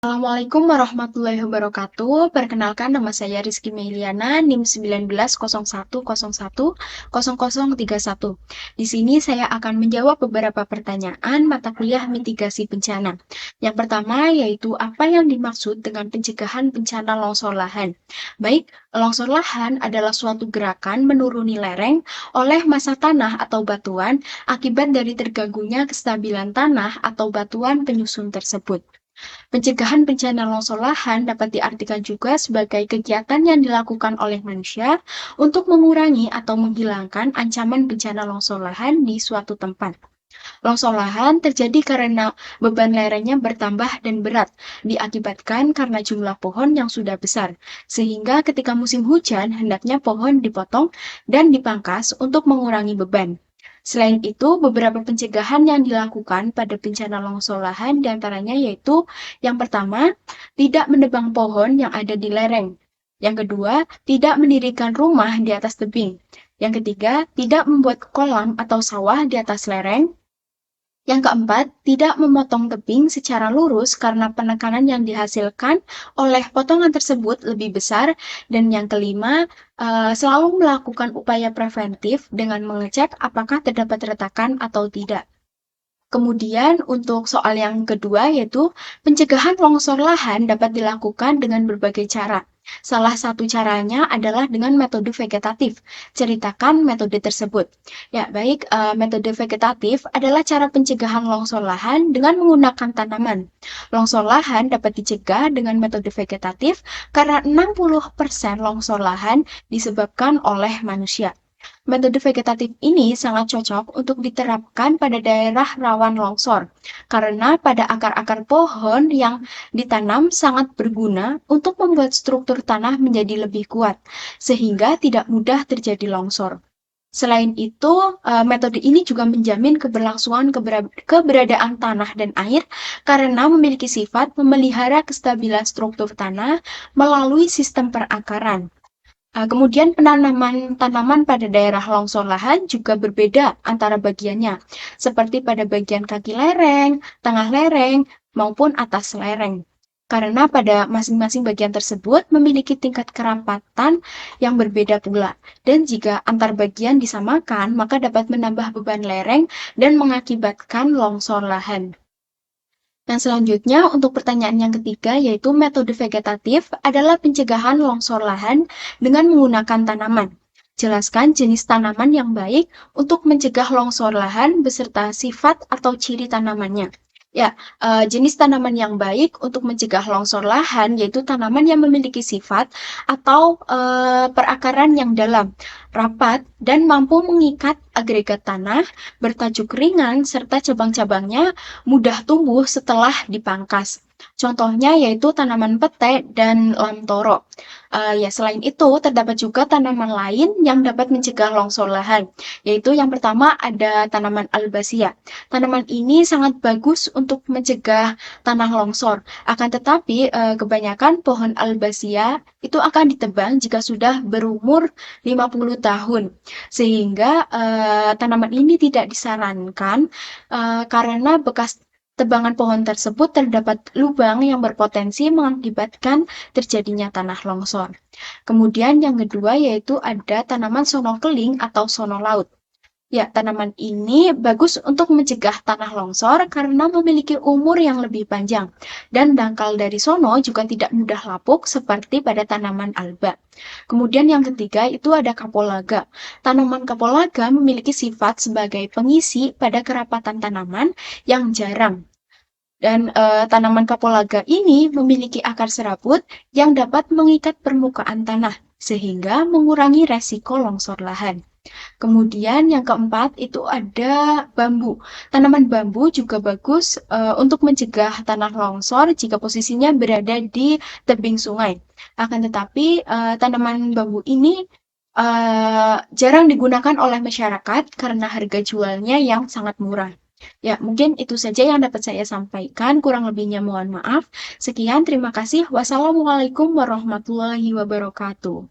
Assalamualaikum warahmatullahi wabarakatuh. Perkenalkan nama saya Rizky Meiliana, NIM 1901010031. Di sini saya akan menjawab beberapa pertanyaan mata kuliah mitigasi bencana. Yang pertama yaitu apa yang dimaksud dengan pencegahan bencana longsor lahan. Baik, longsor lahan adalah suatu gerakan menuruni lereng oleh massa tanah atau batuan akibat dari terganggunya kestabilan tanah atau batuan penyusun tersebut. Pencegahan bencana longsor lahan dapat diartikan juga sebagai kegiatan yang dilakukan oleh manusia untuk mengurangi atau menghilangkan ancaman bencana longsor lahan di suatu tempat. Longsor lahan terjadi karena beban lerengnya bertambah dan berat, diakibatkan karena jumlah pohon yang sudah besar, sehingga ketika musim hujan hendaknya pohon dipotong dan dipangkas untuk mengurangi beban. Selain itu, beberapa pencegahan yang dilakukan pada bencana longsor lahan diantaranya yaitu yang pertama, tidak menebang pohon yang ada di lereng. Yang kedua, tidak mendirikan rumah di atas tebing. Yang ketiga, tidak membuat kolam atau sawah di atas lereng. Yang keempat, tidak memotong tebing secara lurus karena penekanan yang dihasilkan oleh potongan tersebut lebih besar. Dan yang kelima, selalu melakukan upaya preventif dengan mengecek apakah terdapat retakan atau tidak. Kemudian untuk soal yang kedua yaitu pencegahan longsor lahan dapat dilakukan dengan berbagai cara. Salah satu caranya adalah dengan metode vegetatif. Ceritakan metode tersebut. Ya, baik, metode vegetatif adalah cara pencegahan longsor lahan dengan menggunakan tanaman. Longsor lahan dapat dicegah dengan metode vegetatif karena 60% longsor lahan disebabkan oleh manusia. Metode vegetatif ini sangat cocok untuk diterapkan pada daerah rawan longsor, karena pada akar-akar pohon yang ditanam sangat berguna untuk membuat struktur tanah menjadi lebih kuat, sehingga tidak mudah terjadi longsor. Selain itu, metode ini juga menjamin keberlangsungan keberadaan tanah dan air karena memiliki sifat memelihara kestabilan struktur tanah melalui sistem perakaran. Kemudian penanaman tanaman pada daerah longsor lahan juga berbeda antara bagiannya, seperti pada bagian kaki lereng, tengah lereng, maupun atas lereng. Karena pada masing-masing bagian tersebut memiliki tingkat kerapatan yang berbeda pula. Dan jika antar bagian disamakan, maka dapat menambah beban lereng dan mengakibatkan longsor lahan. Yang selanjutnya, untuk pertanyaan yang ketiga, yaitu metode vegetatif adalah pencegahan longsor lahan dengan menggunakan tanaman. Jelaskan jenis tanaman yang baik untuk mencegah longsor lahan beserta sifat atau ciri tanamannya. Ya, jenis tanaman yang baik untuk mencegah longsor lahan yaitu tanaman yang memiliki sifat atau perakaran yang dalam, rapat, dan mampu mengikat agregat tanah, bertajuk ringan, serta cabang-cabangnya mudah tumbuh setelah dipangkas. Contohnya yaitu tanaman pete dan lamtoro. Ya, selain itu, terdapat juga tanaman lain yang dapat mencegah longsor lahan, yaitu yang pertama ada tanaman albazia. Tanaman ini sangat bagus untuk mencegah tanah longsor. Akan tetapi, kebanyakan pohon albazia itu akan ditebang jika sudah berumur 50 tahun. Sehingga tanaman ini tidak disarankan karena bekas tebangan pohon tersebut terdapat lubang yang berpotensi mengakibatkan terjadinya tanah longsor. Kemudian yang kedua yaitu ada tanaman sono keling atau sono laut. Ya, tanaman ini bagus untuk mencegah tanah longsor karena memiliki umur yang lebih panjang. Dan dangkal dari sono juga tidak mudah lapuk seperti pada tanaman alba. Kemudian yang ketiga itu ada kapolaga. Tanaman kapolaga memiliki sifat sebagai pengisi pada kerapatan tanaman yang jarang. Dan tanaman kapolaga ini memiliki akar serabut yang dapat mengikat permukaan tanah, sehingga mengurangi resiko longsor lahan. Kemudian yang keempat itu ada bambu. Tanaman bambu juga bagus untuk mencegah tanah longsor jika posisinya berada di tebing sungai. Akan tetapi tanaman bambu ini jarang digunakan oleh masyarakat karena harga jualnya yang sangat murah. Ya, mungkin itu saja yang dapat saya sampaikan. Kurang lebihnya mohon maaf. Sekian, terima kasih. Wassalamualaikum warahmatullahi wabarakatuh.